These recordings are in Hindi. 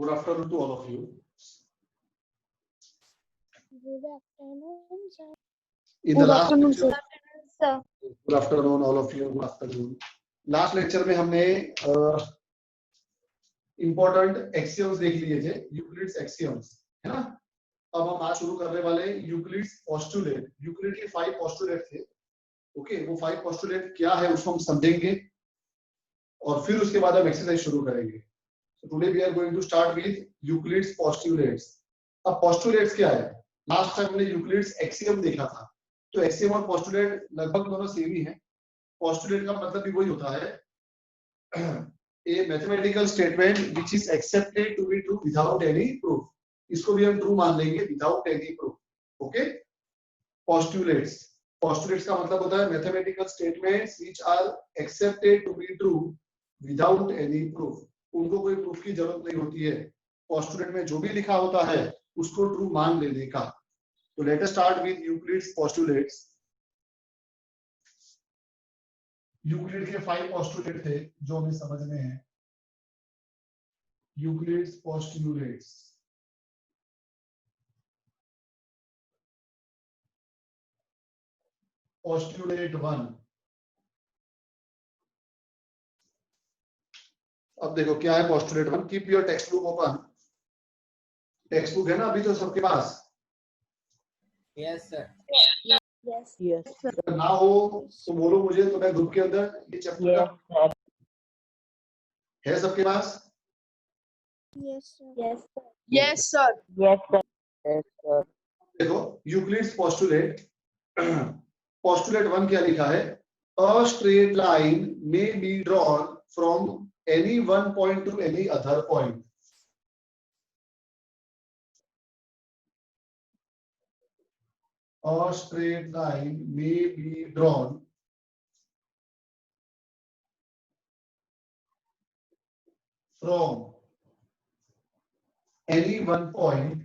Good afternoon to all of you. Good afternoon, sir. In the last afternoon, lecture, sir. good afternoon all of you. Good afternoon. Last lecture में हमने इंपॉर्टेंट एक्सियम्स देख लिए थे, यूक्लिड्स एक्सियम्स, है ना। अब हम आज शुरू करने वाले यूक्लिड्स पोस्टुलेट। यूक्लिड के 5 पोस्टुलेट थे। ओके, वो 5 पोस्टुलेट क्या है उसको हम समझेंगे और फिर उसके बाद हम एक्सरसाइज शुरू करेंगे। So today we are going to start with Euclid's postulates. अब postulates क्या है? लास्ट टाइम हमने यूक्लिड्स एक्सियम देखा था, तो एक्सियम और पोस्टुलेट लगभग दोनों सेम ही है। पोस्टुलेट का मतलब भी वही होता है, a mathematical statement which is accepted to be true without any proof. इसको भी हम ट्रू मान लेंगे without any proof. Okay, postulates का मतलब होता है mathematical statements which are accepted to be true without any proof. उनको कोई प्रूफ की जरूरत नहीं होती है, पोस्टुलेट में जो भी लिखा होता है उसको ट्रू मान लेने का। तो let us start with Euclid's postulates. Euclid के 5 पोस्टुलेट थे जो हमें समझने हैं। Euclid's postulates. पोस्टुलेट 1। अब देखो क्या है postulate 1। Keep your text book open. Text book है ना अभी तो सबके पास? Yes sir. Yes. ना हो तो बोलो मुझे, तो मैं ग्रुप के अंदर ये चैप्टर है सबके पास? Yes, sir. Yes, sir. Yes sir. Yes, sir. Yes, sir. देखो यूक्लिड्स पोस्टुलेट, पोस्टुलेट 1 क्या लिखा है? A straight line may be drawn from any one point to any other point. A straight line may be drawn from any one point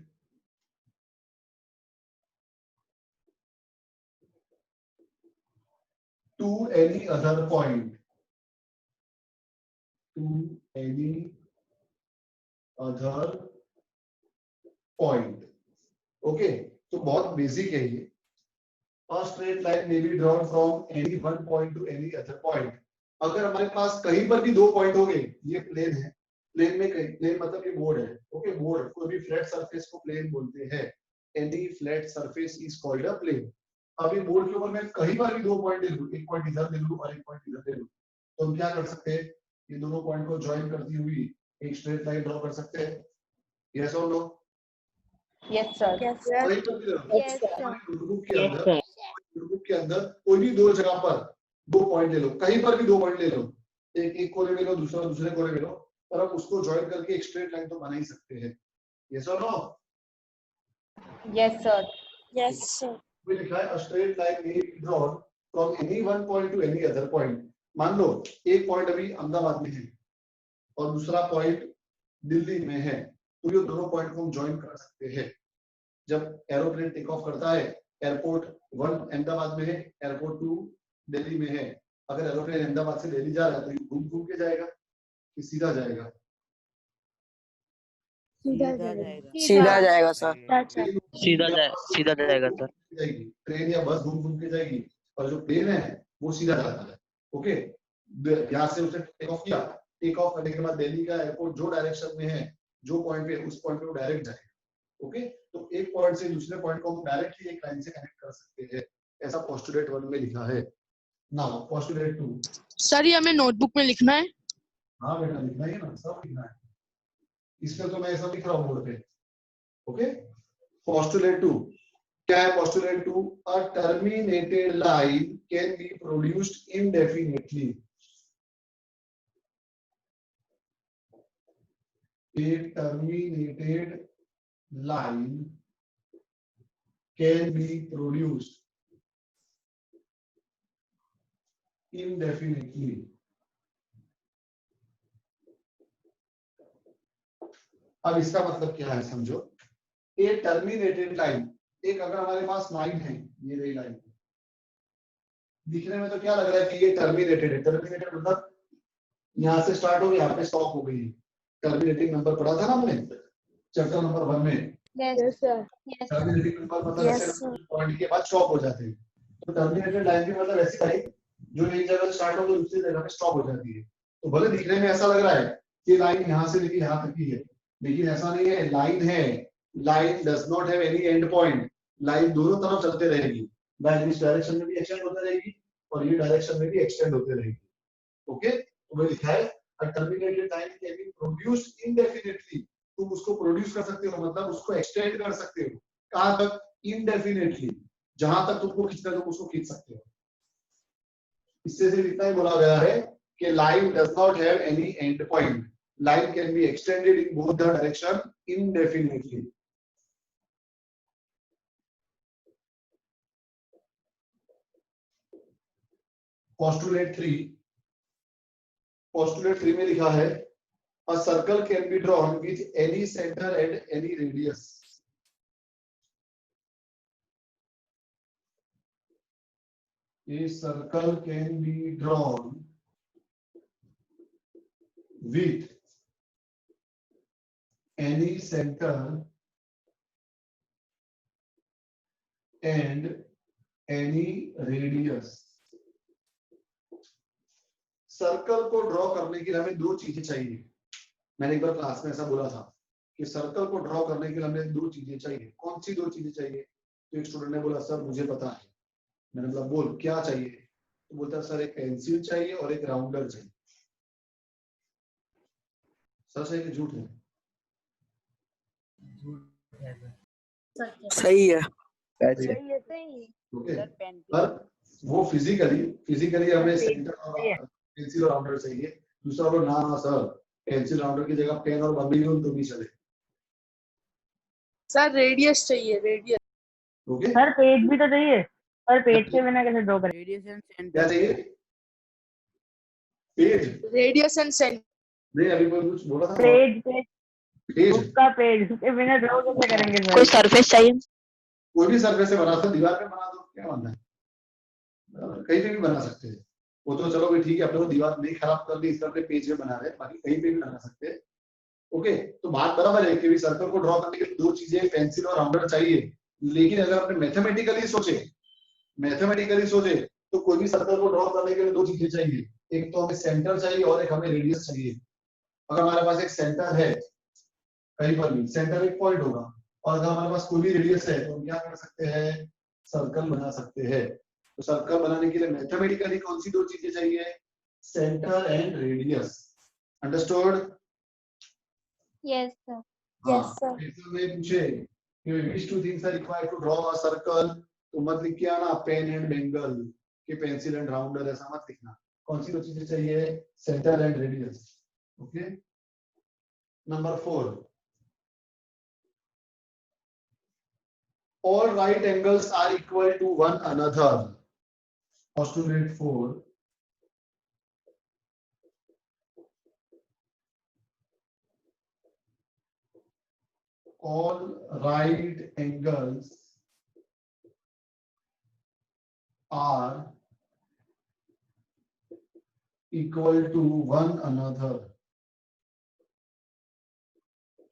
to any other point. To any other point. Okay, तो बहुत बेसिक है ये। A straight line may be drawn from any one point to any other point. अगर हमारे पास कहीं पर भी 2 पॉइंट हो गए, ये प्लेन है, प्लेन में कहीं, प्लेन मतलब ये बोर्ड है। ओके, बोर्ड, कोई भी फ्लैट सरफेस को प्लेन बोलते हैं। Any flat surface is called a plane. अभी बोर्ड के ऊपर मैं कहीं पर भी 2 पॉइंट ले लूं, एक पॉइंट इधर ले लूं और एक पॉइंट इधर ले लूं, तो हम क्या कर सकते हैं? ये दोनों पॉइंट को ज्वाइन करती हुई एक स्ट्रेट लाइन ड्रॉ कर सकते हैं। यस और no? Yes, sir. Yes, sir. कहीं पर भी रहो। Yes, sir. नोटबुक के Yes, अंदर, sir. नोटबुक के अंदर कोई भी 2 जगह पर 2 पॉइंट ले लो, कहीं पर भी 2 पॉइंट ले लो, एक कोने में लो, दूसरा दूसरे कोने में लो, पर हम उसको ज्वाइन करके एक स्ट्रेट लाइन तो बना ही सकते हैं। यस और no? Yes, sir. Yes, sir. भी लिखा है a straight line may be drawn from any one point to any other point. मान लो एक पॉइंट अभी अहमदाबाद में है और दूसरा पॉइंट दिल्ली में है, तो ये दोनों पॉइंट को हम ज्वाइन कर सकते हैं। जब एरोप्लेन टेक ऑफ करता है, एयरपोर्ट 1 अहमदाबाद में है, एयरपोर्ट 2 दिल्ली में है। अगर एरोप्लेन अहमदाबाद से दिल्ली जा रहा है तो घूम घूम के जाएगा कि सीधा जाएगा? सीधा जाएगा सर। सीधा जाएगा सर। जाएगी ट्रेन या बस घूम घूम के जाएगी, और जो प्लेन है वो सीधा जाता है। ओके, यहाँ से उसने टेक ऑफ किया, टेक ऑफ करने के बाद दिल्ली का एयरपोर्ट जो डायरेक्शन में है, जो पॉइंट पे, उस पॉइंट पे वो डायरेक्ट जाएगा। ओके, तो एक पॉइंट से दूसरे पॉइंट को हम डायरेक्टली एक लाइन से कनेक्ट कर सकते हैं, ऐसा पोस्टुलेट 1 में लिखा है। Now postulate 2। सर ये हमें नोटबुक में लिखना है? हाँ बेटा, लिखना है ना, सब लिखना है। इसमें तो मैं ऐसा लिख रहा हूँ बोर्ड पे। ओके, पोस्टुलेट 2 क्या है? Postulate 2, a terminated line can be produced indefinitely. A terminated line can be produced indefinitely. अब इसका मतलब क्या है समझो। ए टर्मिनेटेड लाइन, एक अगर हमारे पास लाइन है, ये रही लाइन, दिखने में तो क्या लग रहा है कि ये टर्मिनेटेड है। टर्मिनेटेड मतलब यहाँ से स्टार्ट हो, यहाँ पे स्टॉप हो गई। टर्मिनेटिंग नंबर पढ़ा था ना हमने चैप्टर नंबर 1 में। Yes, sir. Yes. Terminating number मतलब Yes, ऐसे sir. पॉइंट के बाद स्टॉप हो जाते हैं। तो टर्मिनेटेड लाइन की मतलब ऐसी लाइन जो एक जगह स्टार्ट होकर दूसरी जगह पे स्टॉप हो जाती है। तो भले दिखने में ऐसा लग रहा है कि लाइन यहाँ से लेके यहाँ तक की है, लेकिन ऐसा नहीं है। लाइन है, line does not have any and point. Line दोनों तरफ चलते रहेगी। लाइन इस डायरेक्शन में भी एक्सटेंड होते रहेगी और ये डायरेक्शन में भी एक्सटेंड होते रहेगी। ओके, तो मैं लिखा है a terminated line can be produced indefinitely. तुम उसको प्रोड्यूस कर सकते हो, मतलब उसको एक्सटेंड कर सकते हो। कहां तक? इनडेफिनेटली। जहां तक तुमको खींचना है तुम उसको खींच सकते हो। इससे सिर्फ इतना ही बोला गया है कि line does not have any and point. Line can be extended in both the direction indefinitely. Postulate 3 में लिखा है a circle can be drawn with any center and any radius. A circle can be drawn with any center and any radius. Circle को ड्रॉ करने के लिए हमें दो चीजें चाहिए। मैंने एक बार क्लास में ऐसा बोला था कि सर्कल को ड्रॉ करने के लिए हमें दो चीजें चाहिए। कौन सी दो चीजें चाहिए? तो एक स्टूडेंट ने बोला सर मुझे पता है। मैंने बोला बोल क्या चाहिए? तो बोलता सर एक पेंसिल चाहिए और एक राउंडर चाहिए। सच है कि झूठ है? सही है। ओके, पर वो फिजिकली हमें सेंटर और पेंसिल और राउंडर चाहिए। दूसरा बोलो ना सर पेंसिल राउंडर की जगह पेन और बम्बी हो तो भी चले। सर रेडियस चाहिए, रेडियस। ओके, सर पेज भी तो चाहिए, और पेज के बिना कैसे ड्रॉ करें? रेडियस एंड क्या सेंटर। चाहिए? पेज? Radius and centre. नहीं अभी कोई कुछ बोला था। पेज पेज उसका पेज के बिना ड्रॉ कैसे करेंगे सर? कोई सरफेस चाहिए। कोई भी सरफेस से बना सकते, दीवार पे बना दो, क्या बनना है, कहीं पे भी बना सकते हैं। वो तो चलो भाई ठीक है, अपने को दीवार नहीं खराब कर दी इसका अपने पेज में बना रहे, बाकी कहीं पे भी बना सकते हैं। ओके, तो बात बराबर है कि भी सर्कल को ड्रॉ करने के लिए दो चीजें पेंसिल और राउंडर चाहिए। लेकिन अगर आपने मैथमेटिकली सोचे तो कोई भी सर्कल को ड्रॉ करने के लिए दो चीजें चाहिए। एक तो हमें सेंटर चाहिए और एक हमें रेडियस चाहिए। अगर हमारे पास एक सेंटर है, कहीं पर भी सेंटर एक पॉइंट होगा, और अगर हमारे पास कोई भी रेडियस है तो हम क्या कर सकते हैं? सर्कल बना सकते हैं। तो सर्कल बनाने के लिए मैथमेटिकली कौन सी दो चीजें चाहिए? Centre and radius. Understood? Yes, sir. हाँ, Yes, sir. में पूछे which two things are required to draw a circle, तो मत लिख के आना पेन एंड बेंगल कि पेंसिल एंड राउंडर, ऐसा मत लिखना। कौन सी दो चीजें चाहिए? Centre and radius. Okay, number 4, all right angles are equal to one another. Postulate 4, all right angles are equal to one another.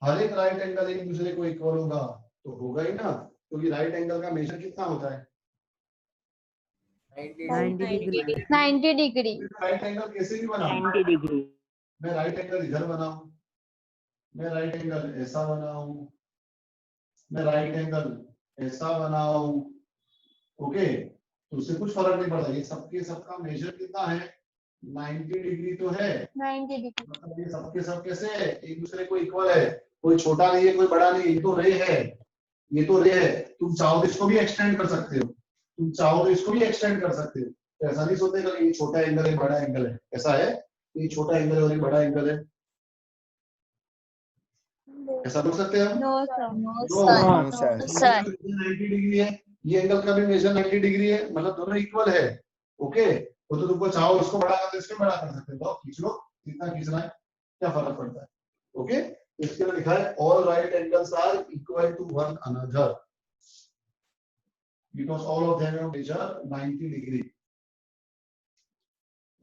हर एक राइट एंगल एक दूसरे को इक्वल होगा तो होगा ही ना, क्योंकि राइट एंगल का मेजर कितना होता है? 90 डिग्री। 90 degree. राइट एंगल कैसे भी बनाऊं? 90 डिग्री। मैं राइट एंगल इधर बनाऊं, मैं राइट एंगल ऐसा बनाऊं, मैं राइट एंगल ऐसा बनाऊं, ओके, तो उससे कुछ फर्क नहीं पड़ता। ये सबका मेजर कितना है? 90 डिग्री तो है। 90 degree. मतलब ये सबके सब कैसे है? एक दूसरे को इक्वल है, कोई छोटा नहीं है कोई बड़ा नहीं है, ये तो रे है, ये तो रे है। तुम चाहो तो इसको भी एक्सटेंड कर सकते हो, तुम चाहो तो इसको भी एक्सटेंड कर सकते हो। तो ऐसा नहीं सोचेगा कि ये छोटा एंगल है बड़ा एंगल है, ऐसा है ये छोटा एंगल है और ये बड़ा एंगल है, ऐसा बोल सकते हैं हम? No, sir. No, No, sir. No, sir. 90 degree है, ये एंगल का भी मेजर 90 डिग्री है, मतलब दोनों इक्वल है। ओके, वो तो तुमको चाहो इसको बड़ा कर इसको बड़ा कर सकते हो, खींच लो कितना खींचना है, क्या फर्क पड़ता है। ओके, इसके लिए लिखा है all right angles are equal to one another because all of them measure 90 degree.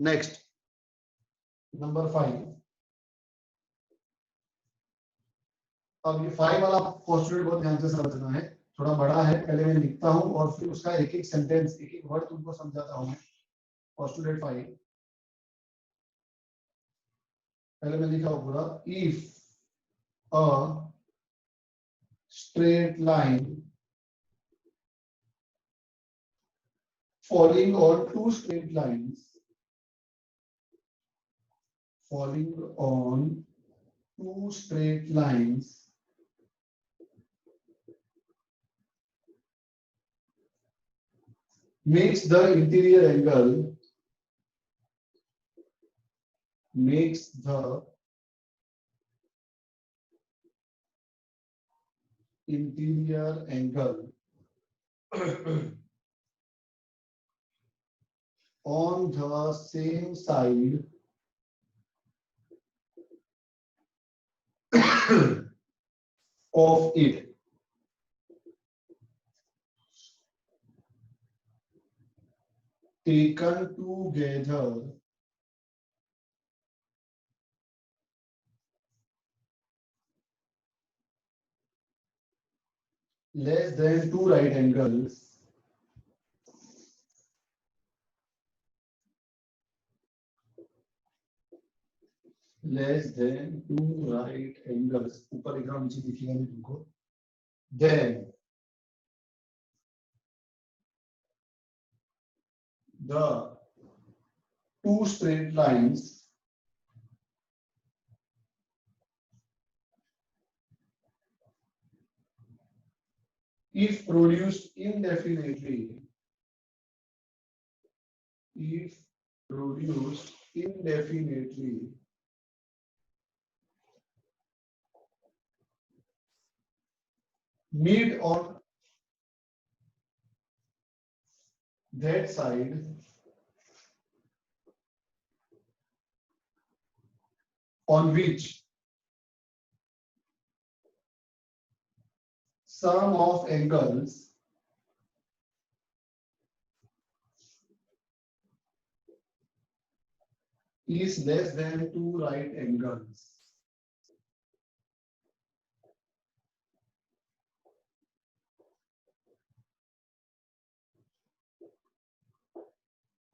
Next, number 5, अब ये 5 वाला पोस्टुलेट बहुत ध्यान से समझना है, थोड़ा बड़ा है, पहले मैं लिखता हूँ और फिर उसका एक एक सेंटेंस, एक एक वर्ड तुमको समझाता हूँ। पोस्टुलेट 5 पहले मैं लिखा हूँ पूरा, if a straight line falling on two straight lines, falling on two straight lines makes the interior angle, makes the interior angle on the same side of it taken together less than two right angles less than two right angles, ऊपर लिखा नीचे दिखेगा नहीं तुमको, then the two straight lines if produced indefinitely, if produced indefinitely meet on that side on which sum of angles is less than two right angles.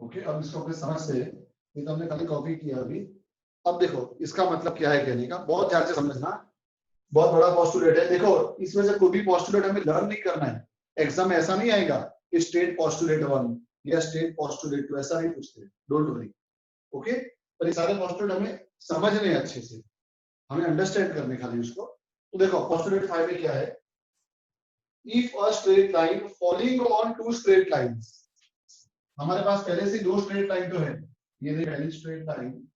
Okay, अब इसको अपने समझ से, ये तो हमने खाली कॉपी किया अभी। अब देखो इसका मतलब क्या है कहने का, बहुत ध्यान से समझना, बहुत बड़ा पोस्टुलेट है। देखो इसमें से कोई भी पोस्टुलेट हमें लर्न नहीं करना है, एग्जाम में ऐसा नहीं आएगा कि स्टेट पोस्टुलेट 1 या स्टेट पोस्टुलेट 2, ऐसा नहीं पूछते, डोंट वरी। ओके, पर ये सारे पोस्टुलेट हमें समझने अच्छे से, हमें अंडरस्टैंड करने खाली उसको। तो देखो पोस्टुलेट 5 में क्या है, if a straight line falling on two straight lines, हमारे पास पहले से दो स्ट्रेट लाइन तो है, ये देखिए पहली स्ट्रेट लाइन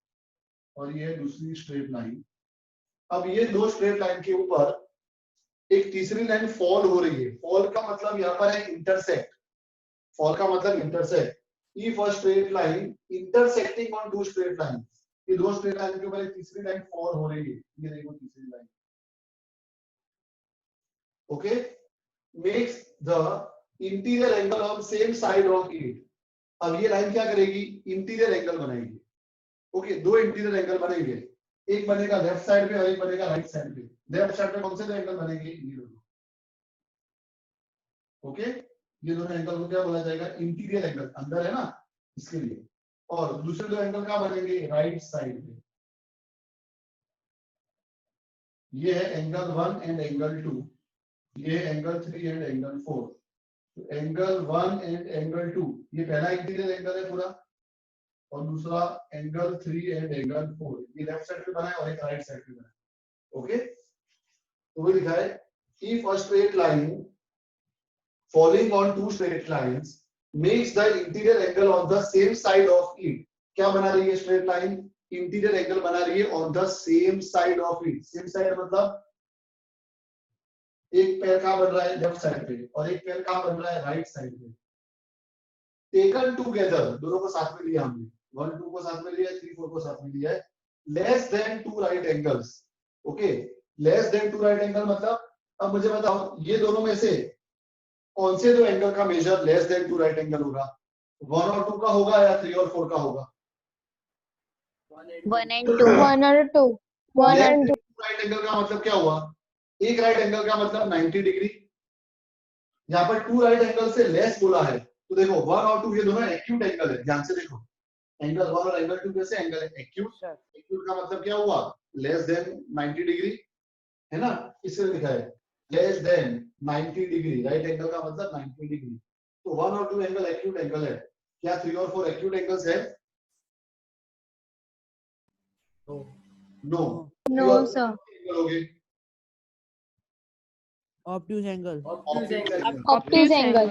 और ये दूसरी स्ट्रेट लाइन। अब ये दो स्ट्रेट लाइन के ऊपर एक तीसरी लाइन फॉल हो रही है, फॉल का मतलब यहाँ पर है इंटरसेक्ट, फॉल का मतलब intersect. If a straight line intersecting on two straight line, ये दो स्ट्रेट लाइन के ऊपर एक तीसरी लाइन फॉल हो रही है, ये देखो तीसरी line. Okay, makes the interior angle on same side of it. अब ये लाइन क्या करेगी, इंटीरियर एंगल बनाएगी। ओके, दो इंटीरियर एंगल बनेंगे, एक बनेगा लेफ्ट साइड पे और एक बनेगा राइट साइड पे। लेफ्ट साइड पे कौन से दो एंगल बनेंगे, ये दोनों। ओके, ये दोनों एंगल को क्या बोला जाएगा, इंटीरियर एंगल, अंदर है ना इसके लिए। और दूसरे दो एंगल कहाँ बनेंगे, राइट साइड पे। ये है एंगल 1 एंड एंगल 2, ये है एंगल 3 एंड एंगल 4। तो एंगल 1 एंड एंगल 2, ये पहला इंटीरियर एंगल है पूरा, और दूसरा एंगल 3 एंड एंगल 4, ये लेफ्ट साइड पे बना है और एक राइट साइड पे बना है। ओके, तो वो लिखा है if a straight line falling on two straight lines makes the interior angle on the same side of it. क्या बना रही है स्ट्रेट लाइन, इंटीरियर एंगल बना रही है on the same side of it. Same side मतलब एक पैर कहां बन रहा है, लेफ्ट साइड पे, और एक पैर कहां बन रहा है, राइट साइड पे। टेकन टुगेदर, दोनों को साथ में लिया हमने, 1 2 को साथ में लिया, 3 4 को साथ में लिया है, less than two right angles. Okay, less than two right angle मतलब, अब मुझे बताओ ये दोनों में से कौन से दो एंगल का measure less than two right angle होगा, 1 और 2 का होगा या 3 और 4 का होगा। 1 and 2 1 और 2 1 and 2 राइट एंगल का मतलब क्या हुआ, एक राइट एंगल का मतलब 90 डिग्री। यहाँ पर टू राइट एंगल से लेस बोला है, तो देखो 1 और 2 ये दोनों एक्यूट एंगल है, ध्यान से देखो। एंगल 1 और एंगल 2 कैसे एंगल है? एक्यूट। एक्यूट का मतलब क्या हुआ? लेस देन 90 डिग्री, है ना? इसलिए लिखा है less then 90 degree. Right angle का मतलब 90 डिग्री। तो 1 और 2 एंगल एक्यूट एंगल है। क्या 3 और 4 एक्यूट एंगल्स है? नो। No, sir. एंगल हो गए obtuse angle. Obtuse angle. Obtuse angle.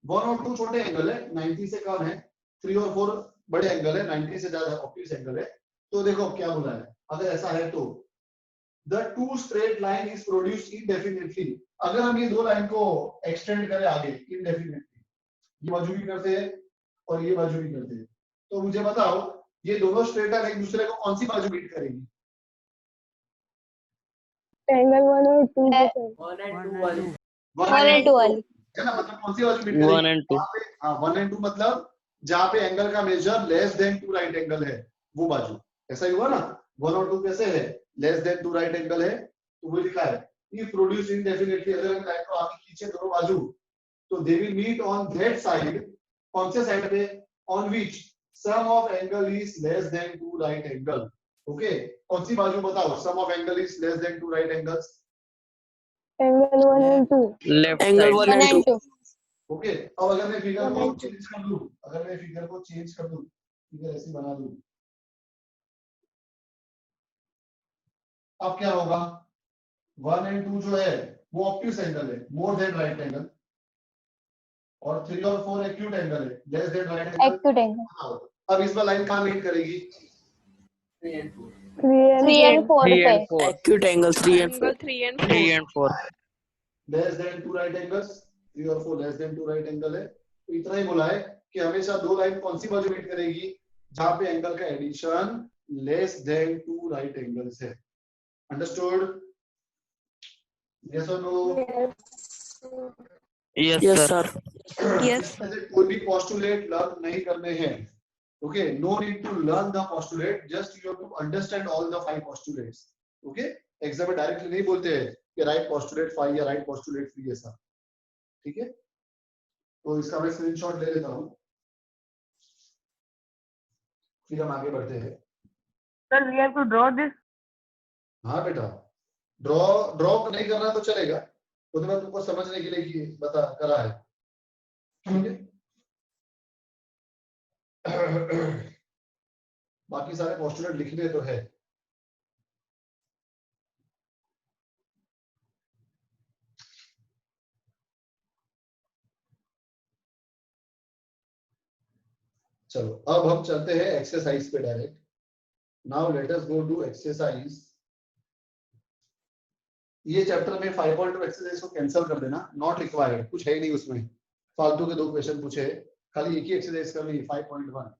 1 और 2 छोटे एंगल है, 90 से कम है। 3 और 4 बड़े एंगल है, 90 से ज्यादा ऑब्ट्यूज एंगल है। तो देखो क्या बोला है, अगर ऐसा है तो the two straight line is produced indefinitely। अगर हम ये दो लाइन को एक्सटेंड करें आगे indefinitely, ये बाजू भी करते हैं और ये बाजू भी करते हैं, तो मुझे बताओ ये दोनों स्ट्रेट लाइन एक दूसरे को कौन सी बाजू मीट करेगी? एंगल 1 और 2 1 and 2 वाली। है ना? मतलब कौन सी बाजू मीट करेगी? 1 and 2। हाँ 1 and 2 मतलब जहाँ पे एंगल का measure less than 2 right angle है वो बाजू। ऐसा ही हुआ ना? 1 और 2 कैसे है? लेस देन 2 राइट एंगल है, तो वो लिखा है if produced indefinitely। अगर हम लाइन को आगे खींचे दोनों बाजू, तो they will meet on that side। कौन से साइड पे? on which sum of angle is less than 2 right angle। Okay, कौन सी बाजू बताओ sum of angle is less than 2 right angles? Angle 1 और 2 left angle 1 1 and 2। and 2। Okay, अब अगर मैं फिगर को चेंज कर दूं, अगर मैं फिगर को चेंज कर दूं, फिगर ऐसी बना दूं, अब क्या होगा? 1 एंड 2 जो है वो ऑब्ट्यूज एंगल है, मोर देन राइट एंगल, और 3 और 4 एक्यूट एंगल है, less then right angle. Acute angle। अब इस बार लाइन कहां मीट करेगी? 3 3 and 4 3 पे। and 4। Acute angle 3 and 4। 3 and 3 and 4। Less than 2 right angles, 3 और 4 लेस देन 2 राइट एंगल है। तो इतना ही बोला है कि हमेशा दो लाइन कौन सी बाजू मीट करेगी? जहां पे एंगल का addition less than 2 right angles है। अंडरस्टूड? यस और no? Yes sir. Yes, sir। कोई भी पोस्टुलेट लर्न नहीं करने हैं। Okay, no need to learn the postulate, just you have to understand all the 5 postulates. Okay, exam में डायरेक्टली नहीं बोलते हैं कि राइट पोस्टुलेट 5 या राइट पोस्टुलेट 3 ऐसा। ठीक है, तो इसका मैं स्क्रीनशॉट ले लेता हूं, फिर हम आगे बढ़ते हैं। Sir we have to draw this. हाँ बेटा, ड्रॉ नहीं करना तो चलेगा, तो मैं तुमको समझने के लिए बता करा है। ठीक है, बाकी सारे पोस्टुलेट लिखने तो है। चलो अब हम चलते हैं एक्सरसाइज पे direct. Now let us go to exercise. ये चैप्टर में 5.2 एक्सरसाइज को कैंसिल कर देना, नॉट रिक्वायर्ड, कुछ है ही नहीं उसमें, फालतू के 2 क्वेश्चन पूछे, खाली एक ही एक्सरसाइज करनी है 5.1।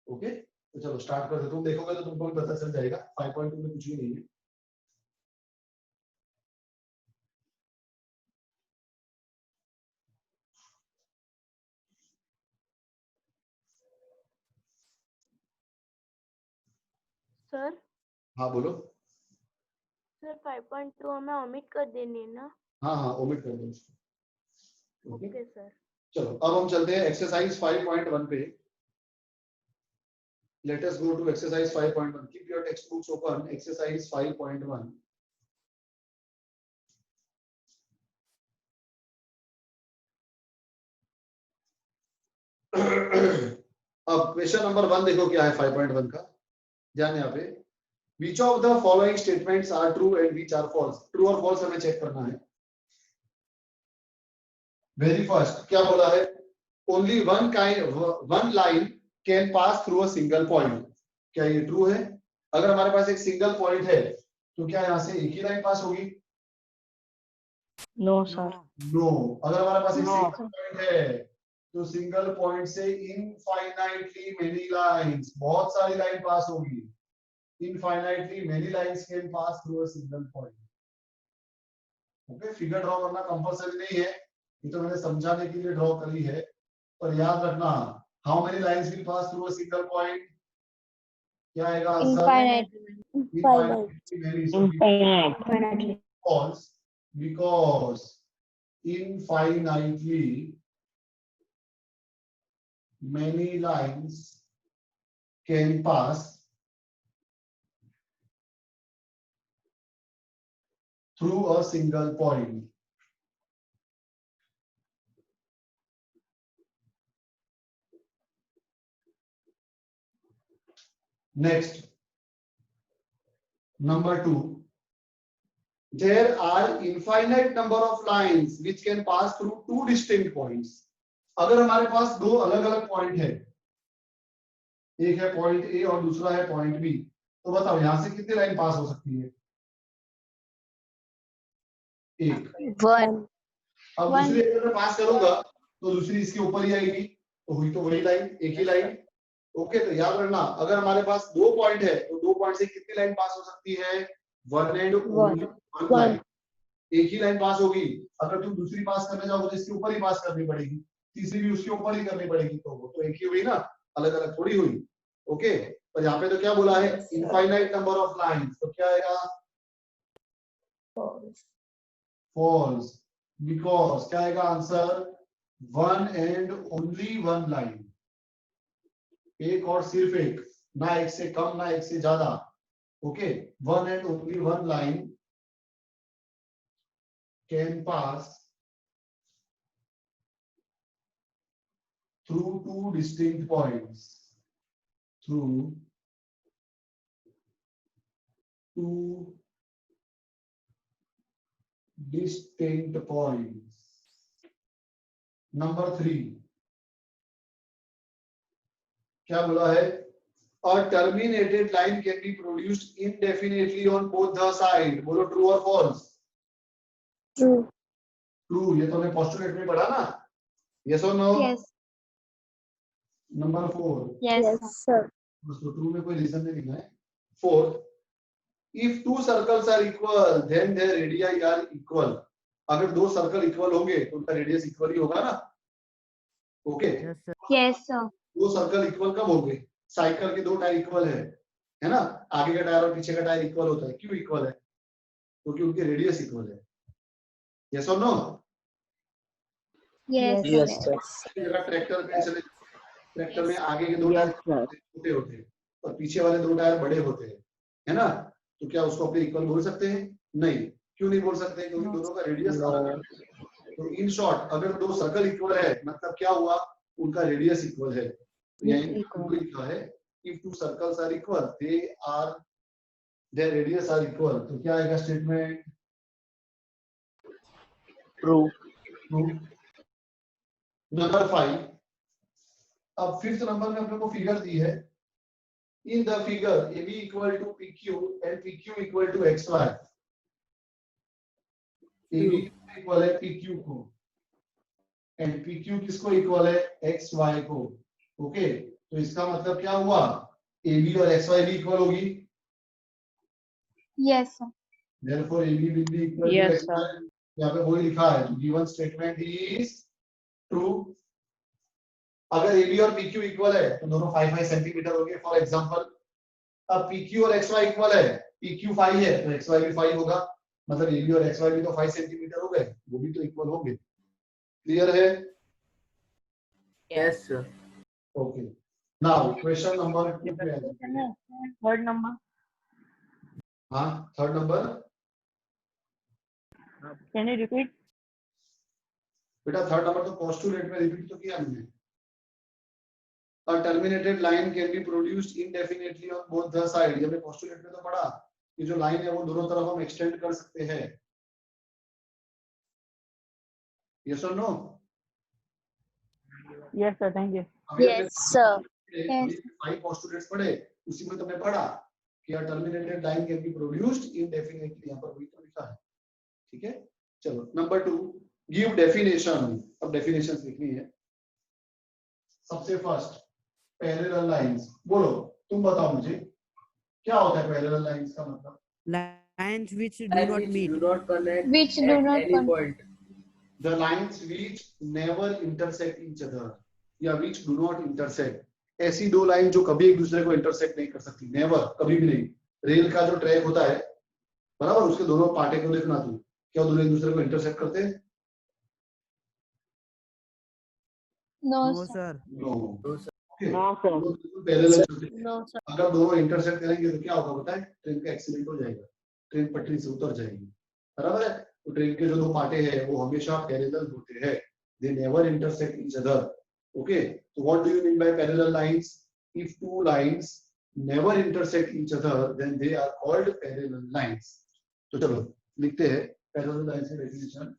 ओके, तो चलो स्टार्ट करते। तुम देखोगे तो तुमको भी पता चल जाएगा 5.2 में कुछ भी नहीं है। सर हाँ बोलो। सर 5.2 हमें ओमिट कर देनी है ना? हाँ हाँ ओमिट कर दो उसको। Okay, okay sir. चलो अब हम चलते हैं एक्सरसाइज 5.1 पे। Let us go to exercise 5.1। Keep your textbooks open. Exercise 5.1। अब क्वेश्चन नंबर 1 देखो क्या है 5.1 का, ध्यान यहाँ पे। Which of the following statements are true and which are false? True और false हमें चेक करना है। Very first क्या बोला है? Only one line can pass through a single point। क्या ये ट्रू है? अगर हमारे पास एक सिंगल पॉइंट है तो क्या यहाँ से एक ही लाइन पास होगी? No sir. नो। अगर हमारे पास एक No. सिंगल पॉइंट है तो सिंगल पॉइंट से इनफाइनाइटली मेनी लाइंस, बहुत सारी लाइन पास होगी। Infinitely many lines can pass through a single point। Okay, figure draw करना कंपल्सरी नहीं है, ये तो मैंने समझाने के लिए ड्रॉ करी है, पर याद रखना how many lines will pass through a single point? क्या आएगा answer? Infinite। Infinitely many। false because infinitely many lines can pass through a single point. Next, number 2. There are infinite number of lines which can pass through two distinct points. अगर हमारे पास दो अलग अलग पॉइंट है, एक है पॉइंट ए और दूसरा है पॉइंट बी, तो बताओ यहां से कितनी लाइन पास हो सकती है? एक। 1 अब दूसरी अगर मैं पास करूंगा तो दूसरी इसके ऊपर ही आएगी, तो हुई तो वही लाइन, एक ही लाइन। ओके, तो याद रखना अगर हमारे पास दो पॉइंट है तो दो पॉइंट से कितनी लाइन पास हो सकती है? 1 एंड 1 लाइन, एक ही लाइन पास होगी। अगर तुम दूसरी पास करने जाओगे तो इसके ऊपर ही पास करनी पड़ेगी, तीसरी भी उसके ऊपर ही करनी पड़ेगी, तो वो तो एक ही हुई ना, अलग अलग थोड़ी हुई। ओके, पर यहाँ पे तो क्या बोला है? इनफाइनाइट नंबर ऑफ लाइंस, तो क्या आएगा? फॉल्स, बिकॉज क्या आएगा आंसर? 1 एंड ओनली 1 लाइन, एक और सिर्फ एक, ना एक से कम ना एक से ज्यादा। Okay, 1 and only 1 line can pass through two distinct points, through two distinct points. Number 3, क्या बोला है? A terminated line can be produced indefinitely on both the sides. बोलो true or false? True. True, ये तो हमने postulate में पढ़ा ना? Yes or no? Yes. Number 4. Yes, sir. तो true में कोई रीजन नहीं लिखना है। 4. If two circles are equal, then their radii are equal. अगर दो सर्कल इक्वल होंगे तो उनका रेडियस इक्वल ही होगा ना? Okay, Yes, sir. दो सर्कल इक्वल कब होंगे? साइकिल के दो टायर इक्वल है ना? आगे का टायर और पीछे का टायर इक्वल होता है, क्यों इक्वल है? क्योंकि उनके रेडियस इक्वल है। यस और no? Yes, Yes, sir. sir. Tractor पे चले, ट्रैक्टर में आगे के दो टायर छोटे होते हैं और पीछे वाले दो टायर बड़े होते हैं, है ना? तो क्या उसको अपने इक्वल बोल सकते हैं? नहीं। क्यों नहीं बोल सकते? क्योंकि दोनों का रेडियस अलग है। तो इन शॉर्ट अगर दो सर्कल इक्वल है मतलब क्या हुआ? उनका रेडियस इक्वल है। तो यहाँ लिखा है if two circles are equal their radius are equal, तो क्या आएगा स्टेटमेंट? True. नंबर 5, अब 5th नंबर में अपने को फिगर दी है। In the figure AB equal to PQ and PQ equal to XY। AB equal है PQ को एंड PQ किसको इक्वल है? XY को। ओके, तो इसका मतलब क्या हुआ? AB और XY भी इक्वल होगी। Yes, sir. Therefore AB will be equal to Yes, XY। यहाँ पे वही लिखा है, गिवन स्टेटमेंट इज ट्रू। अगर AB और PQ इक्वल है तो दोनों 5 सेंटीमीटर हो गए फॉर एग्जांपल। अब PQ और XY इक्वल है, PQ 5 है तो XY भी 5 होगा, मतलब AB और XY भी तो 5 सेंटीमीटर हो गए, वो भी तो इक्वल होंगे। क्लियर है? Yes, sir. Okay, now question number 2 पे थर्ड नंबर। हाँ, third number. Can you repeat? बेटा थर्ड नंबर तो पोस्टुलेट में रिपीट तो किया हमने। A terminated line can be produced indefinitely on both the sides। हमने पोस्टुलेट में तो पढ़ा कि जो लाइन है वो दोनों तरफ हम एक्सटेंड कर सकते हैं। Yes or no? Yes sir, thank you. Yes, sir. Yes. 5 postulates पढ़े, उसी में तुमने पढ़ा कि a terminated line can be produced indefinitely, यहाँ पर वही तो लिखा है। ठीक है, चलो नंबर 2, गिव डेफिनेशन। अब डेफिनेशंस लिखनी है। सबसे फर्स्ट पैरेलल लाइंस। बोलो, तुम बताओ मुझे क्या होता है पैरेलल लाइंस का मतलब? Lines which do not meet. Do not connect Which do at not any connect. point. The lines which never intersect each other या which do not intersect। ऐसी दो लाइन जो कभी एक दूसरे को इंटरसेक्ट नहीं कर सकती, नेवर, कभी भी नहीं। रेल का जो ट्रैक होता है बराबर। उसके दोनों पार्टे को देखना तू, क्या दोनों एक दूसरे को इंटरसेक्ट करते हैं? No, No, sir. sir. No. Okay, No, sir. दोनों बिल्कुल पैरेलल चलते हैं। No, sir. अगर दोनों इंटरसेक्ट करेंगे तो क्या होगा बताएं? ट्रेन का एक्सीडेंट हो जाएगा, ट्रेन पटरी से उतर जाएगी, बराबर है। तो ट्रेन के जो दो पार्टे हैं वो हमेशा पैरेलल होते हैं, they never intersect each other. Okay, तो what do you mean by parallel lines? If two lines never intersect each other then they are called parallel lines. तो चलो लिखते हैं पैरेलल लाइंस की definition.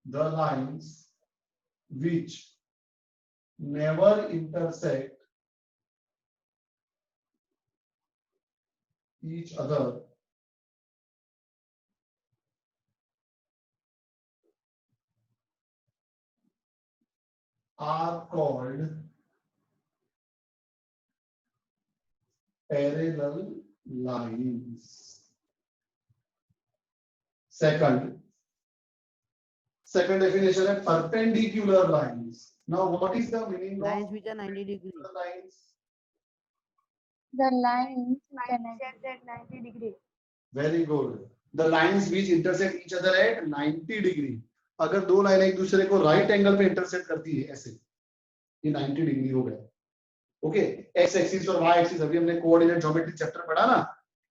The lines which never intersect each other are called parallel lines. Second definition है perpendicular lines. Now what is the meaning Lines of which are 90 degree. lines? The lines Intersect at 90 degree. Very good. The lines which intersect each other at 90 degree. अगर दो लाइन एक दूसरे को राइट एंगल पे इंटरसेक्ट करती है ऐसे, ये 90 डिग्री हो गया। ओके, एक्स एक्सिस और वाई एक्सिस, अभी हमने कोऑर्डिनेट ज्योमेट्री चैप्टर पढ़ा ना,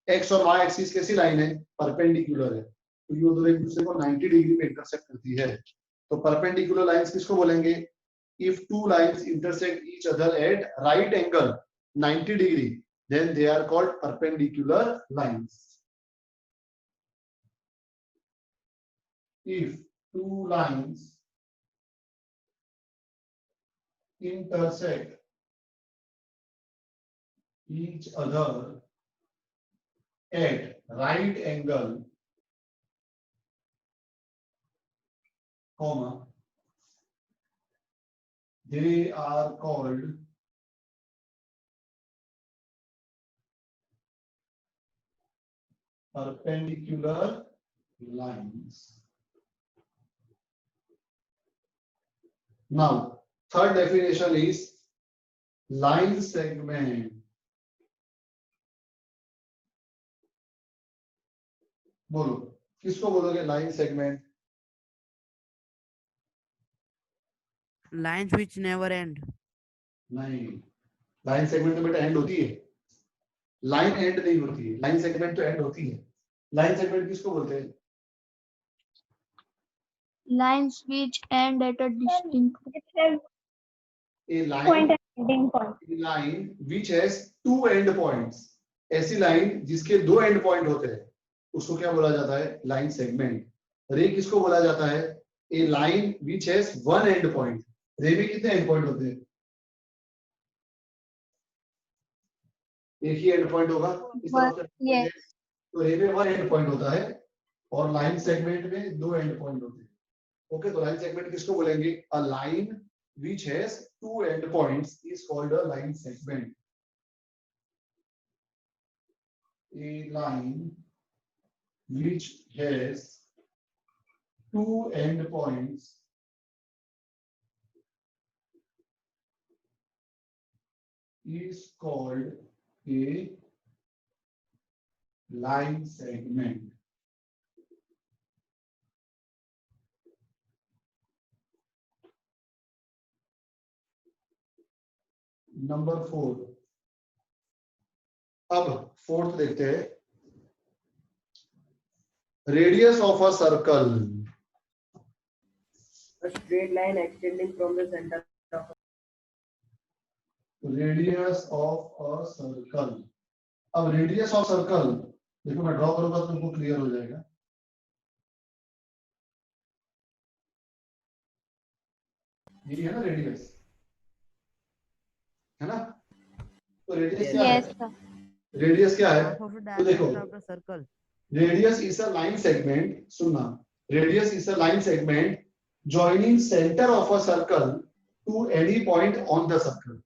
एक्स और वाई एक्सिस कैसी लाइन है? परपेंडिकुलर है, तो ये दोनों एक दूसरे को 90 डिग्री पे इंटरसेक्ट करती है। तो परपेंडिकुलर लाइंस किसको बोलेंगे? If two lines intersect each other at right angle 90 degree then they are called perpendicular lines. If two lines intersect each other at right angle, comma, they are called perpendicular lines. Now, third definition is line segment. बोलो, किसको बोलोगे line segment? Lines which never end. नहीं, लाइन सेगमेंट तो बेटा एंड होती है, लाइन एंड नहीं होती है, लाइन सेगमेंट तो एंड होती है। लाइन सेगमेंट किसको बोलते हैं? lines which end at a distinct A line, point and ending point. a line which has two end points. ऐसी लाइन जिसके दो एंड पॉइंट होते हैं उसको क्या बोला जाता है? Line segment. रे किसको बोला जाता है? A line which has one end point. Ray में कितने एंड पॉइंट होते हैं? एक ही एंड पॉइंट होगा इस तरफ से। Yes. तो रे में वन एंड पॉइंट होता है और लाइन सेगमेंट में दो एंड पॉइंट होते हैं। ओके, तो लाइन सेगमेंट किसको बोलेंगे? A line which has two end points is called a line segment. A line which has two end points is called a line segment. Number 4। अब फोर्थ देखते हैं, radius of a circle. A straight line extending from the center of radius of a circle. अब रेडियस ऑफ सर्कल देखो, मैं ड्रॉ करूंगा तो तुमको क्लियर हो जाएगा। ये है ना रेडियस, है ना? तो रेडियस क्या Yes, है? sir. रेडियस क्या है? Half of the तो देखो, diameter of the circle. Radius is a line segment. सुनना, radius is a line segment joining centre of a circle to any point on the circle.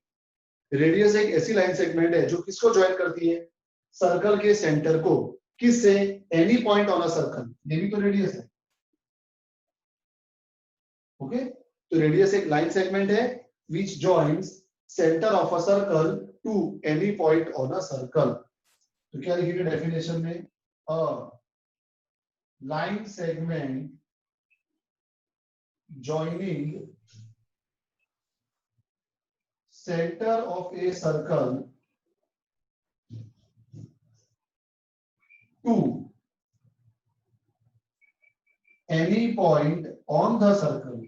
Radius एक ऐसी लाइन सेगमेंट है जो किसको ज्वाइन करती है? सर्कल के सेंटर को। किससे? Any point on a circle. ये भी तो रेडियस है। ओके, तो रेडियस एक लाइन सेगमेंट है which joins centre of a circle to any point on a circle. तो क्या लिखेंगे डेफिनेशन में, a line segment joining center of a circle to any point on the circle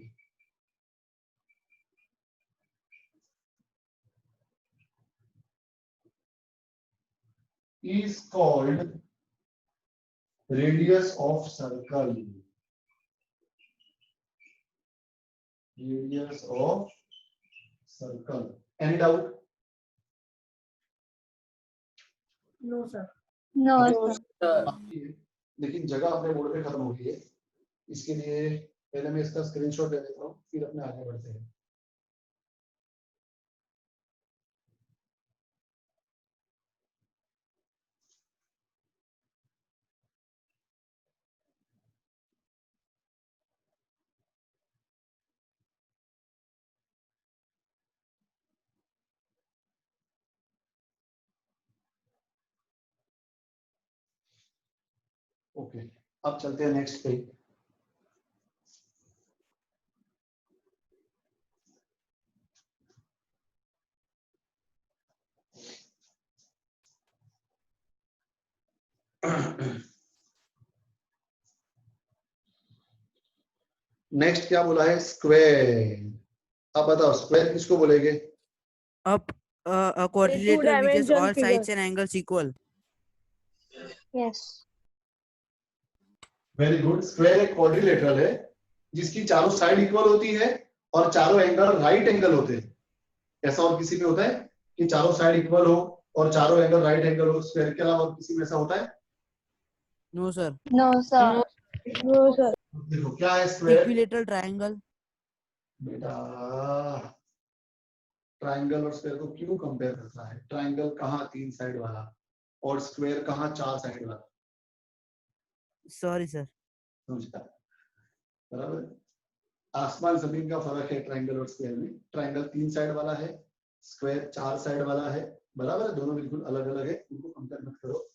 is called radius of circle. Radius of circle. Any doubt? No, sir. No, No, sir. लेकिन जगह अपने बोर्ड पे खत्म हो गई है, इसके लिए पहले मैं इसका स्क्रीनशॉट ले लेता हूँ, फिर अपने आगे बढ़ते हैं। ओके, अब चलते हैं नेक्स्ट पे। नेक्स्ट क्या बोला है, स्क्वायर। अब बताओ स्क्वायर किसको बोलेंगे? Up a quadrilateral which has all sides and angles equal. Yes. Very good. Square एक क्वाड्रिलेटरल है जिसकी चारों साइड इक्वल होती है और चारों एंगल राइट एंगल होते हैं। ऐसा और किसी में होता है कि चारों साइड इक्वल हो और चारों एंगल राइट एंगल हो? स्क्वायर के अलावा और किसी में ऐसा होता है? No, sir. No, sir. No, sir. देखो क्या है स्क्वायर? Equilateral triangle. बेटा ट्रायंगल और स्क्वायर को क्यों कंपेयर करता है? ट्रायंगल कहाँ तीन साइड वाला और स्क्वायर कहाँ चार साइड वाला? Sorry, sir. समझता है? बराबर, आसमान जमीन का फर्क है ट्रायंगल और स्क्वायर में। ट्रायंगल तीन साइड वाला है, स्क्वायर चार साइड वाला है। बराबर है, दोनों बिल्कुल अलग अलग है, उनको कंपेयर मत करो।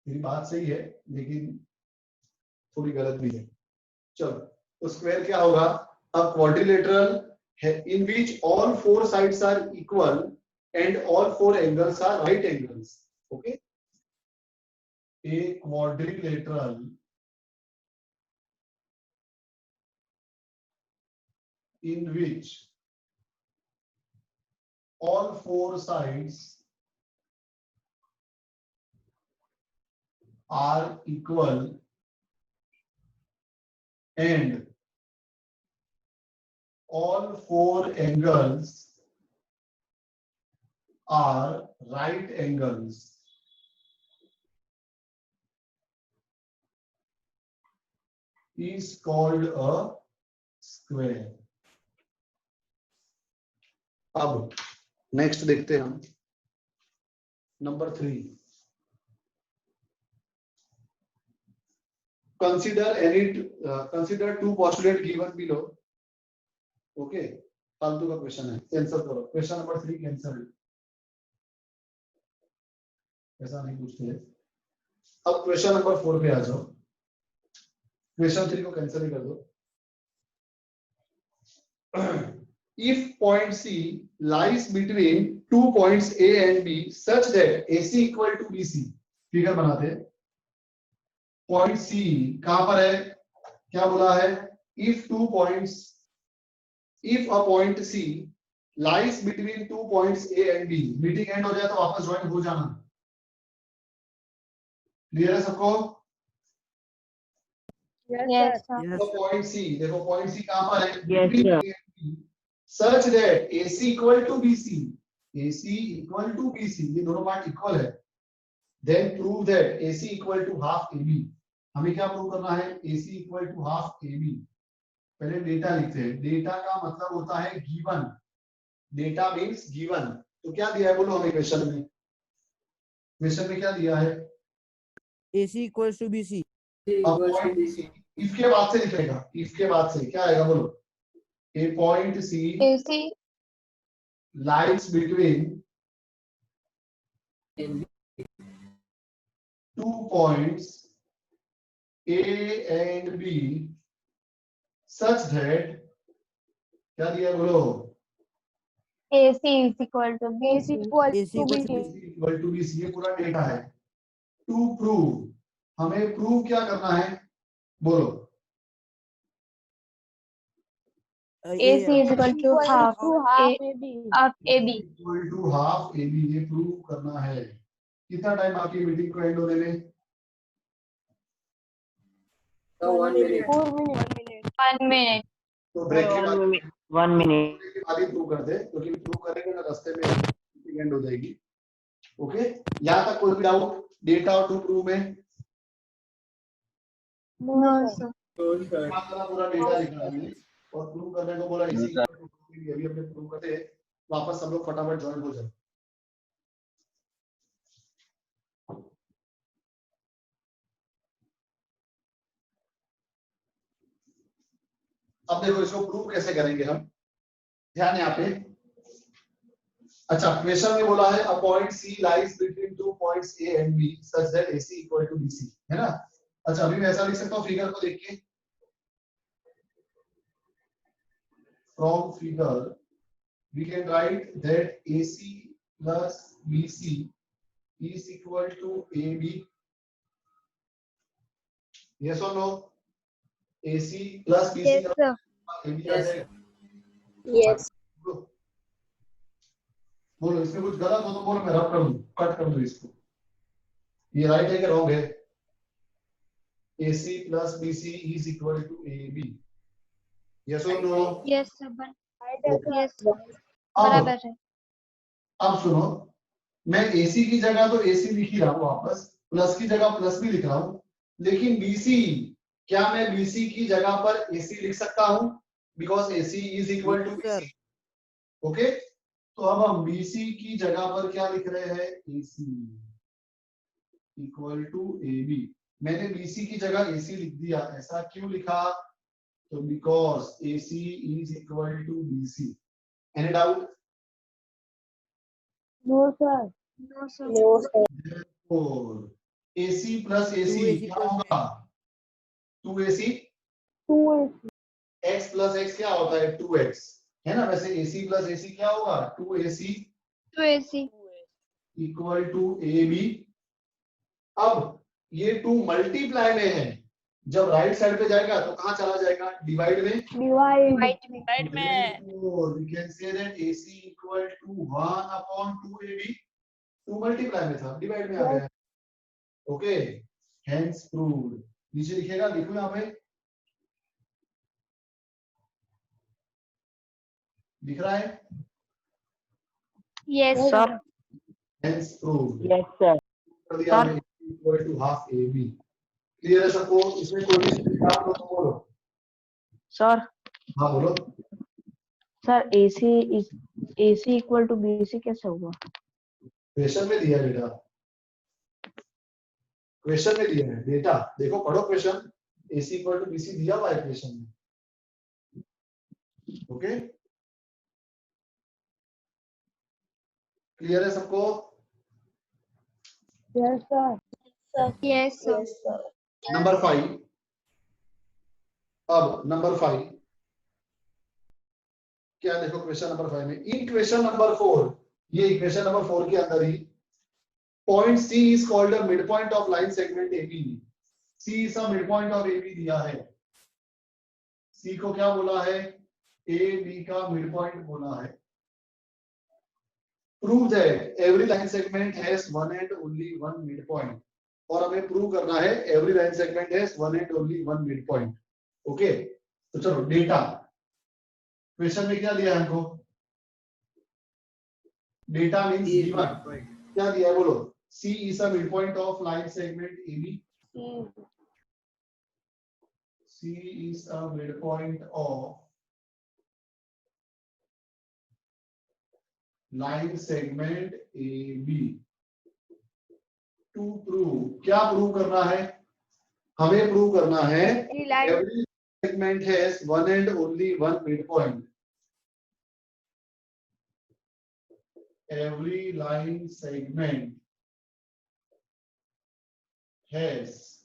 मेरी बात सही है लेकिन थोड़ी गलत भी है। चलो, तो स्क्वायर क्या होगा? अब क्वाड्रिलेटरल है in which all four sides are equal and all four angles are right angles. Okay, a quadrilateral in which all four sides are equal and all four angles are right angles is called a square. अब नेक्स्ट देखते हैं हम number 3। consider two postulate given below. Okay, फालतू का क्वेश्चन है, कैंसिल करो। क्वेश्चन नंबर 3 कैंसिल, ऐसा नहीं पूछते हैं। अब क्वेश्चन नंबर 4 पे आ जाओ। क्वेश्चन 3 को कैंसिल ही कर दो। If point C lies between two points A and B such that AC equal to BC, figure बनाते हैं। पॉइंट C कहां पर है? क्या बोला है? If a point C lies between two points A and B, meeting and हो जाए तो वापस ज्वाइन हो जाना। क्लियर है सबको? Yes, sir. Yes. तो पॉइंट C, देखो पॉइंट C कहां पर है? Yes, Between sir. A and B, such that AC equal to BC, AC equal to BC, ये दोनों पार्ट इक्वल है। Then prove that AC equal to half AB। हमें क्या प्रूव करना है? AC equal to half AB। पहले डेटा लिखते हैं। डेटा का मतलब होता है गिवन। Data means given. तो क्या दिया है बोलो हमें क्वेश्चन में? क्वेश्चन में क्या दिया है? AC equals to BC. अब पॉइंट C इफ के बाद से लिखेगा। इफ के बाद से क्या आएगा बोलो? ए point C AC lies between 2 points A and B such that क्या दिया बोलो AC is equal to BC. AC equal to equal to BC ये पूरा डेटा है टू प्रूव हमें प्रूव क्या करना है बोलो AC is equal to half of AB. Equal to half AB ये प्रूव करना है कितना टाइम आपकी मीटिंग को एंड होने में 1 minute. तो ब्रेक के बाद 1 minute. ब्रेक के बाद ही प्रूव कर दे क्योंकि प्रूव करेंगे ना रास्ते में मीटिंग एंड हो जाएगी ओके यहाँ तक कोई भी डाउट डेटा और टू प्रूव में No, sir. पूरा डेटा लिखा है मैंने और प्रूव करने को बोला इसी अभी अपने प्रूव करते वापस सब लोग फटाफट ज्वाइन हो जाए अब देखो इसको प्रूव कैसे करेंगे हम ध्यान यहाँ पे अच्छा क्वेश्चन में बोला है a point C lies between two points A and B such that AC equal to BC है ना अच्छा अभी मैं ऐसा लिख सकता हूँ फिगर को देख के from figure we can write that AC plus BC is equal to AB yes और no AC plus BC Yes, sir. AB आ जाएगा Yes. बोलो इसमें कुछ गलत हो तो बोलो मैं रब कर दूं कट कर दूं इसको ये राइट है कि रॉन्ग है AC plus BC is equal to AB yes or no Yes, sir. Yes, sir. अब बराबर है. अब सुनो मैं AC की जगह तो AC लिख ही रहा हूँ वापस प्लस की जगह प्लस भी लिख रहा हूँ लेकिन BC क्या मैं BC की जगह पर AC लिख सकता हूँ because AC is equal to BC okay तो अब हम BC की जगह पर क्या लिख रहे हैं AC इक्वल टू AB मैंने BC की जगह AC लिख दिया ऐसा क्यों लिखा तो because AC is equal to BC any doubt No, sir. No, sir. और AC प्लस AC 2AC क्या plus होगा 2AC 2AC. x plus x क्या होता है 2x है ना वैसे AC प्लस AC क्या होगा 2AC 2AC. Equal to AB अब ये 2 मल्टीप्लाई में है जब राइट साइड पे जाएगा तो कहां चला जाएगा डिवाइड में Divide. Right में. we can say that AC equal to 1 upon 2AB 2 multiply में था डिवाइड में आ गया ओके हेंस प्रूव्ड नीचे लिखेगा लिखो यहाँ पे दिख रहा है Yes, sir. Hence proved Yes, sir. कर दिया हमने equal to half AB clear है सबको इसमें कोई भी काम हो तो बोलो Sir, हाँ बोलो sir, AC equal to BC कैसे होगा? क्वेश्चन में दिया डेटा क्वेश्चन में दिया है डेटा देखो पढ़ो question AC equal to BC दिया हुआ है क्वेश्चन में ओके क्लियर है सबको Yes, sir. Yes, sir. Number 5 अब नंबर 5 क्या देखो क्वेश्चन नंबर 5 में इन क्वेश्चन नंबर 4 ये इक्वेशन नंबर 4 के अंदर ही point C is called a mid point of line segment AB C is a mid point of AB दिया है C को क्या बोला है AB का मिड पॉइंट बोला है prove that every line segment has one and only one mid point और हमें प्रूव करना है every line segment has one and only one mid point okay तो चलो डेटा क्वेश्चन में क्या दिया है हमको डेटा मींस गिवन क्या दिया है बोलो C is a midpoint of line segment AB C is a midpoint of line segment AB to prove क्या प्रूव करना है हमें प्रूव करना है every segment has one and only one midpoint every line segment has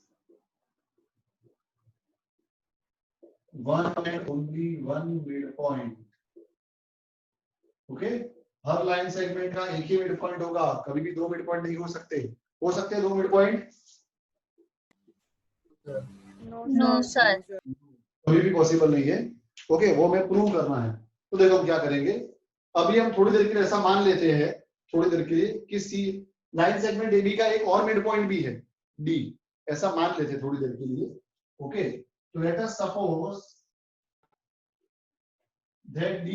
one and only one midpoint. Okay, her line segment का एक ही मिड पॉइंट होगा, कभी भी दो मिड पॉइंट नहीं हो सकते हैं दो मिड पॉइंट? No sir. कभी भी पॉसिबल नहीं है। ओके, वो मैं प्रूव करना है। तो देखो हम क्या करेंगे, अभी हम थोड़ी देर के लिए ऐसा मान लेते हैं, थोड़ी देर के लिए कि सी लाइन सेगमेंट AB का एक और मिड पॉइंट भी है D, ऐसा मान लेते हैं थोड़ी देर के लिए। ओके, तो let us suppose that D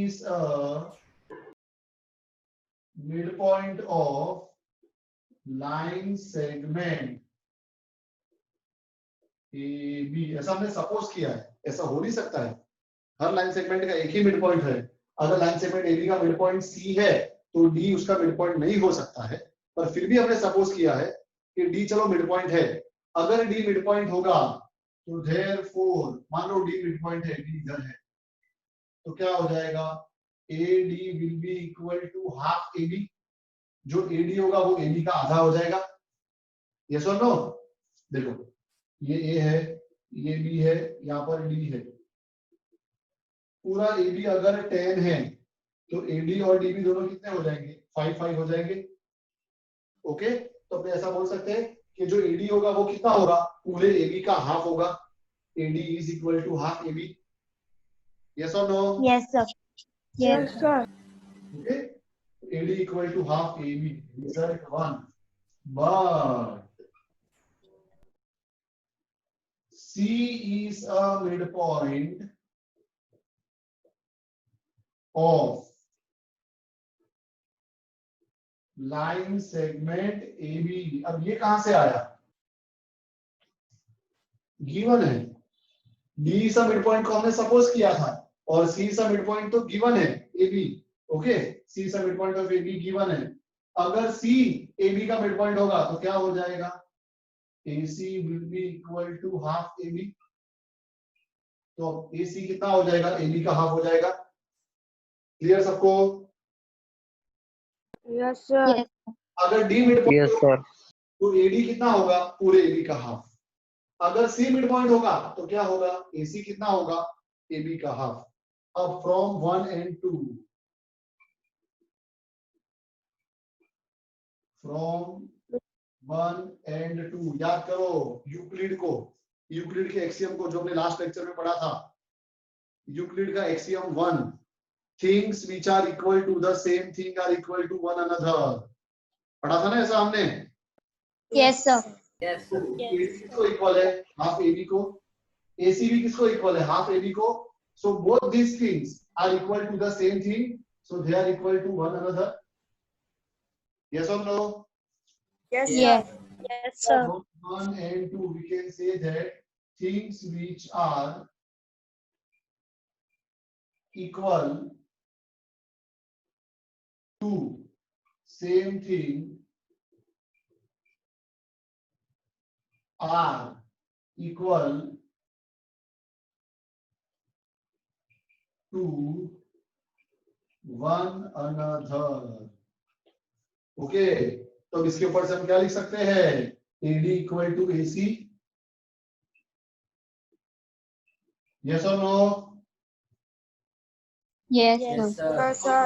is a midpoint of line segment AB, ऐसा हमने सपोज किया है। ऐसा हो नहीं सकता है, हर लाइन सेगमेंट का एक ही मिड पॉइंट है। अगर लाइन सेगमेंट AB का मिड पॉइंट C है तो D उसका मिड पॉइंट नहीं हो सकता है, पर फिर भी हमने सपोज किया है कि D चलो मिड पॉइंट है। अगर D मिड पॉइंट होगा तो therefore मान लो D मिड पॉइंट है, D इधर है, तो क्या हो जाएगा, AD will be equal to half AB, जो AD होगा वो AB का आधा हो जाएगा। यस और नो? देखो ये A है, ये B है, यहाँ पर D है, पूरा AB अगर 10 है तो AD और DB दोनों कितने हो जाएंगे, 5 हो जाएंगे। ओके, तो अपने ऐसा बोल सकते हैं कि जो AD होगा वो कितना होगा, पूरे AB का हाफ होगा। AD is equal to half AB। Yes or no? Yes sir. Yes, sir. Okay, AD equal to half AB, result 1, but C is a midpoint of line segment AB। अब ये कहां से आया, गिवन है। D सा मिड पॉइंट को हमने सपोज किया था, और C सा मिड पॉइंट तो गिवन है AB। ओके, C सा mid point of AB given है। अगर C AB का मिड पॉइंट होगा तो क्या हो जाएगा, AC will be equal to half AB। तो AC कितना हो जाएगा, AB का हाफ हो जाएगा। क्लियर सबको? Yes, sir. अगर D mid point Yes, sir. तो AD कितना होगा, पूरे AB का हाफ। अगर C मिड पॉइंट होगा तो क्या होगा, AC कितना होगा, AB का हाफ। अब फ्रॉम 1 and 2, फ्रॉम 1 and 2 याद करो यूक्लिड को, यूक्लिड के एक्सियम को जो हमने लास्ट लेक्चर में पढ़ा था। यूक्लिड का axiom 1, things which are equal to the same thing are equal to one another, पढ़ा था ना ऐसा हमने? Yes sir. AD किसको इक्वल है, हाफ AB को। AC भी किसको इक्वल है, हाफ AB को। So both these things are equal to the same thing, so they are equal to one another. Yes or no? Yes, Yes. Yes, sir. From 1 and 2 we can say that things which are equal to same thing are equal to one another। Okay, तो अब इसके ऊपर से हम क्या लिख सकते हैं, AD equal to AC। Yes और no? Yes Yes, sir. sir.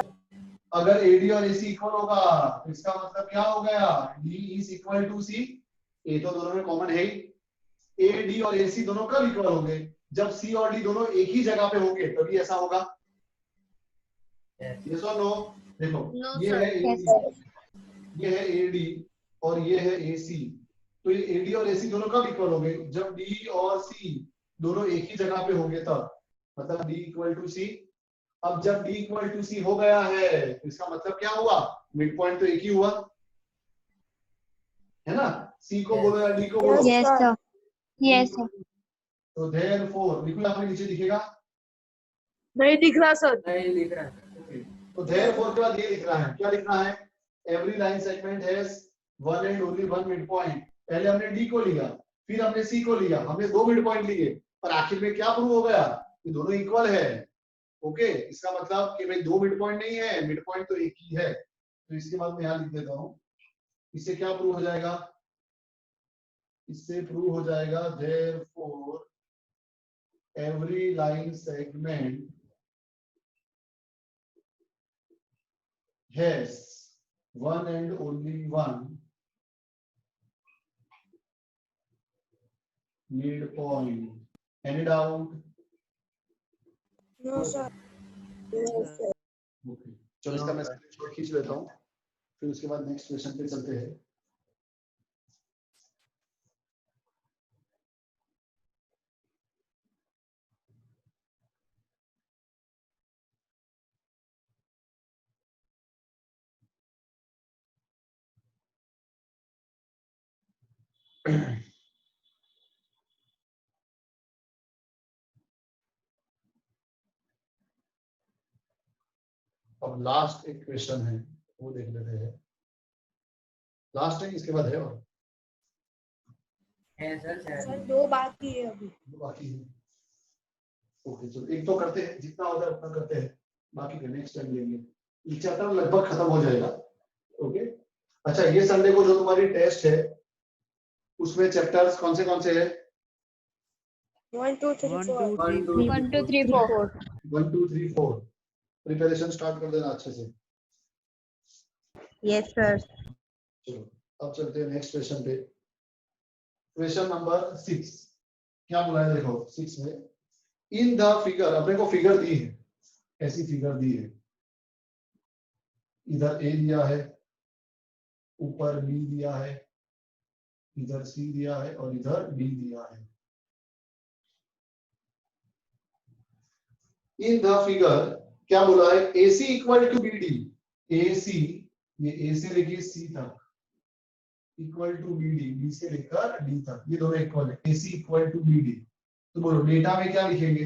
अगर AD और AC इक्वल होगा तो इसका मतलब क्या हो गया, D is equal to C। A तो दोनों में कॉमन है ही। AD और AC दोनों कब इक्वल होंगे, जब C और D दोनों एक ही जगह पे होंगे तभी ऐसा होगा। यस और नो? देखो No, ये sir. है यस AD, सर। ये है AD और ये है AC। तो ये AD और AC दोनों कब इक्वल होंगे, जब D और C दोनों एक ही जगह पे होंगे तब, मतलब D इक्वल टू C। अब जब D इक्वल टू C हो गया है तो इसका मतलब क्या हुआ, मिड पॉइंट तो एक ही हुआ है ना। C को बोलो या D को बोलो। Yes sir. Yes sir. तो therefore लिखो, यहाँ पे नीचे दिखेगा। नहीं दिख रहा सर। तो therefore के बाद ये लिख रहा है, क्या लिखना है, every line segment has one and only one midpoint। पहले हमने D को लिया, फिर हमने C को लिया, हमने दो मिड पॉइंट लिए, पर आखिर में क्या प्रूव हो गया कि दोनों इक्वल है। ओके, इसका मतलब कि भाई दो मिड पॉइंट नहीं है, मिड पॉइंट तो एक ही है। तो इसके बाद मैं यहाँ लिख देता हूँ, इससे क्या प्रूव हो जाएगा, इससे प्रूव हो जाएगा therefore every line segment has one and only one midpoint. Any doubt? No, sir. Okay. चलो इसका मैं स्क्रीनशॉट खींच लेता हूँ, फिर उसके बाद नेक्स्ट क्वेश्चन पे चलते हैं। अब लास्ट एक क्वेश्चन है, वो देख लेते हैं। लास्ट है, इसके बाद है और सर 2 बाकी है अभी। बाकी है। ओके चलो एक तो करते हैं, जितना होता है उतना करते हैं, बाकी का नेक्स्ट टाइम लेंगे। ये चैप्टर लगभग खत्म हो जाएगा। ओके अच्छा, ये संडे को जो तुम्हारी टेस्ट है उसमें चैप्टर्स कौन से है? 1 2 3 4 1 2 1 2 3 4 1 2 3 4 प्रिपरेशन स्टार्ट कर देना अच्छे से। Yes sir. चलो अब चलते हैं नेक्स्ट क्वेश्चन पे। क्वेश्चन नंबर 6 क्या बोला है देखो। 6 में इन द फिगर, अपने को फिगर दी है, ऐसी फिगर दी है, इधर ए दिया है, ऊपर बी दिया है, इधर सी दिया है और इधर डी दिया है। इन द फिगर क्या बोला है? AC equal to BD। AC ये A से लेके C तक इक्वल टू BD, B से लेकर D तक, ये दोनों इक्वल है। AC equal to BD। तो बोलो डेटा में क्या लिखेंगे?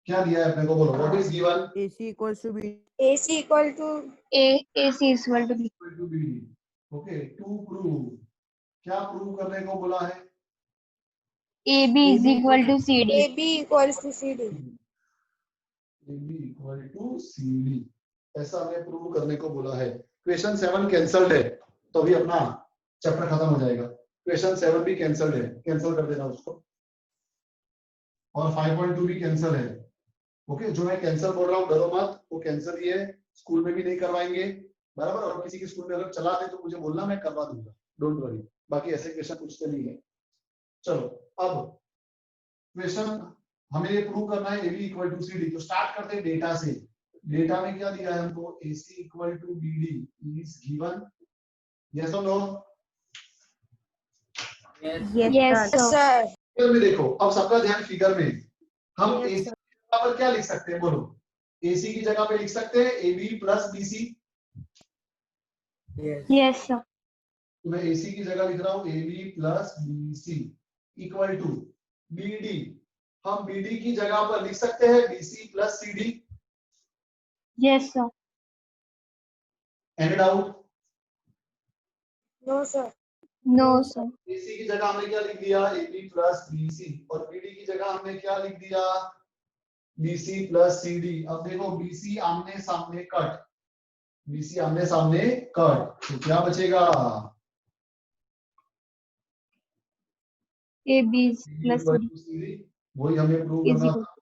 क्या दिया है अपने को, बोलो what is given? AC equals to B. AC equal to AC is equal to B. Equal to BD। Okay to prove, क्या प्रूव करने को बोला है? AB is equal to CD. AB equals to CD। AB equal to CD, ऐसा हमें प्रूव करने को बोला है। क्वेश्चन 7 कैंसल्ड है, तो अभी अपना चैप्टर खत्म हो जाएगा। क्वेश्चन 7 भी कैंसल्ड है, कैंसिल कर देना उसको। और 5.2 भी कैंसिल है। ओके जो मैं कैंसिल बोल रहा हूँ डरो मत, वो कैंसिल ही है, स्कूल में भी नहीं करवाएंगे बराबर। और किसी की स्कूल में अगर चला दे तो मुझे बोलना, मैं करवा दूंगा, डोंट वरी। बाकी ऐसे क्वेश्चन पूछते नहीं है। चलो अब क्वेश्चन हमें ये प्रूव करना है AB इक्वल टू CD। तो स्टार्ट करते हैं डेटा से। डेटा में क्या दिया है हमको? AC equal to BD is given. Yes और no? Yes sir. Sir figure में देखो, अब सबका ध्यान फिगर में। हम AC की जगह पर क्या लिख सकते हैं, बोलो? AC की जगह पे लिख सकते हैं AB plus BC। Yes sir. तो मैं AC की जगह लिख रहा हूँ AB plus BC equal to BD। हम BD की जगह पर लिख सकते हैं BC plus CD। Yes sir. Any doubt? No sir. No sir. AC की जगह हमने क्या लिख दिया? AB plus BC। और BD की जगह हमने क्या लिख दिया? BC plus CD। अब देखो BC आमने सामने कट, BC आमने सामने कट, तो क्या बचेगा? AB is plus CD. वही हमें प्रूव Is करना equal. था।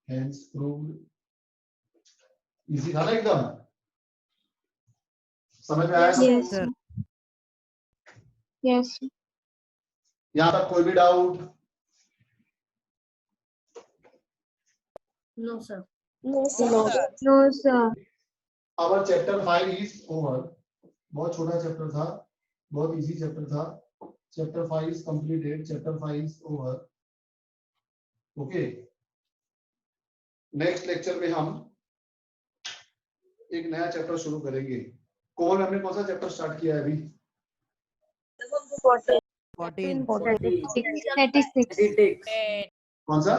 Hence proved। इजी था ना एकदम? समझ में आया? Yes Sir. sir. Yes sir. यहाँ तक कोई भी doubt? No sir. No sir. No sir. Our chapter 5 is over। बहुत छोटा चैप्टर था, बहुत इजी चैप्टर था। Chapter 5 is completed, chapter 5 is over। Okay next lecture में हम एक नया चैप्टर शुरू करेंगे। कौन हमने कौन सा चैप्टर स्टार्ट किया है अभी? 14. 36. कौन सा?